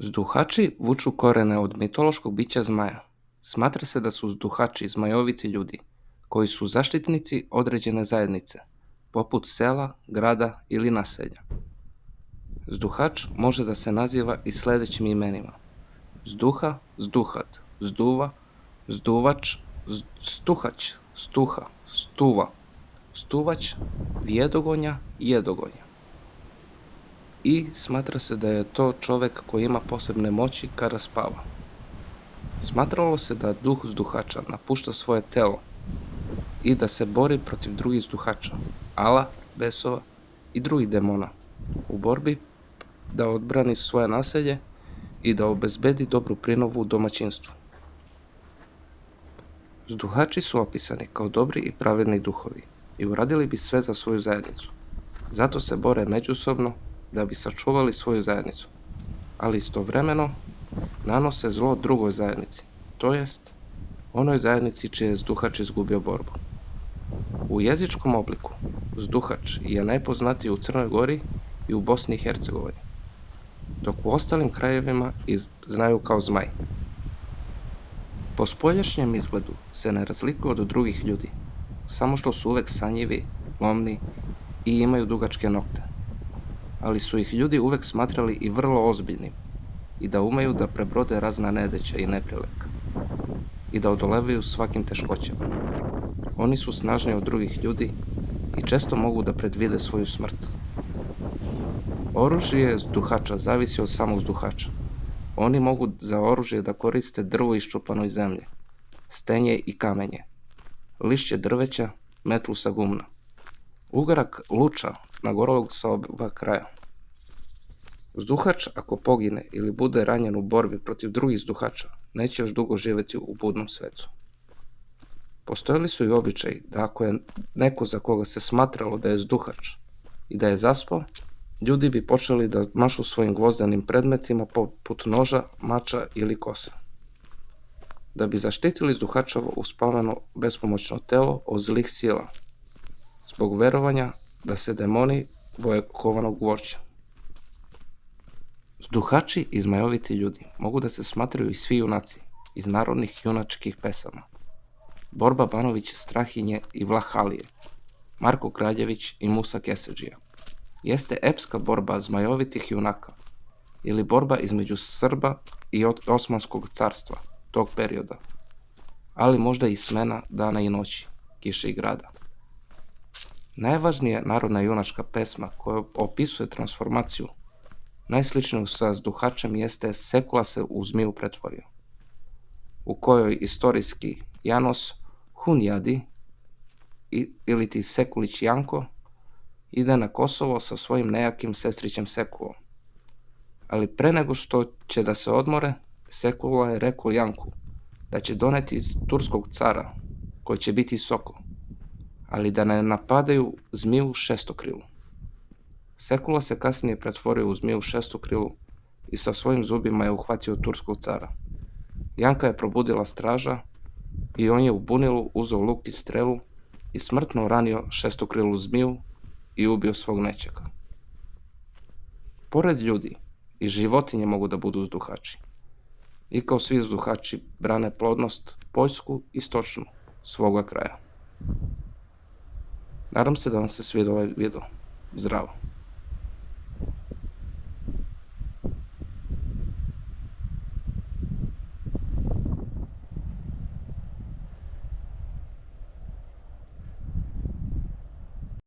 Zduhači vuču korene od mitološkog bića zmaja. Smatra se da su zduhači zmajoviti ljudi, koji su zaštitnici određene zajednice, poput sela, grada ili naselja. Zduhač može da se naziva i sljedećim imenima: zduha, zduhat, zduva, zduvač, stuhać, stuha, stuva, stuvać, vjedogonja, jedogonja. I smatra se da je to čovjek koji ima posebne moći kada spava. Smatralo se da duh zduhača napušta svoje telo i da se bori protiv drugih zduhača, ala, besova i drugih demona u borbi da odbrani svoje naselje i da obezbedi dobru prinovu u domaćinstvu. Zduhači su opisani kao dobri i pravedni duhovi i uradili bi sve za svoju zajednicu. Zato se bore međusobno da bi sačuvali svoju zajednicu, ali istovremeno nanose zlo drugoj zajednici, to jest onoj zajednici čiji je zduhač izgubio borbu. U jezičkom obliku zduhač je najpoznatiji u Crnoj Gori i u Bosni i Hercegovini, dok u ostalim krajevima znaju kao zmaj. Po spoljašnjem izgledu se ne razlikuju od drugih ljudi, samo što su uvek sanjivi, lomni i imaju dugačke nokte. Ali su ih ljudi uvek smatrali i vrlo ozbiljnim i da umeju da prebrode razna nedaća i neprilika i da odolevaju svakim teškoćama. Oni su snažniji od drugih ljudi i često mogu da predvide svoju smrt. Oružje zduhača zavisi od samog zduhača. Oni mogu za oružje da koriste drvo iščupano iz zemlje, stenje i kamenje, lišće drveća, metlu sa gumna, ugarak luča nagorelog sa oba kraja. Zduhač ako pogine ili bude ranjen u borbi protiv drugih zduhača, neće još dugo živjeti u budnom svetu. Postojali su i običaji da ako je neko za koga se smatralo da je zduhač i da je zaspao, ljudi bi počeli da mašu svojim gvozdenim predmetima poput noža, mača ili kose, da bi zaštitili zduhačevo uspavano bespomoćno telo od zlih sila, zbog verovanja da se demoni boje kovanog gvožđa. Zduhači i zmajoviti ljudi mogu da se smatraju i svi junaci iz narodnih junačkih pesama: Borba Banović Strahinje i Vlahalije, Marko Kraljević i Musa Kesedžija. Jeste epska borba zmajovitih junaka ili borba između Srba i Osmanskog carstva tog perioda, ali možda i smena dana i noći, kiše i grada. Najvažnija narodna junačka pesma koja opisuje transformaciju najsličniju sa zduhačem jeste Sekula se u zmiju pretvorio, u kojoj istorijski Janos Hunjadi ili ti Sekulić Janko ide na Kosovo sa svojim nejakim sestrićem Sekulom. Ali pre nego što će da se odmore, Sekula je rekao Janku da će doneti iz turskog cara, koji će biti Sokol, ali da ne napadaju zmiju šestokrilu. Sekula se kasnije pretvorio u zmiju šestokrilu i sa svojim zubima je uhvatio turskog cara. Janka je probudila straža i on je u bunilu uzeo luk i strelu i smrtno ranio šestokrilu zmiju i ubio svog nečega. Pored ljudi, i životinje mogu da budu zduhači. I kao svi zduhači brane plodnost poljsku i stočnu svoga kraja. Nadam se da vam se svidio ovaj video. Zdravo!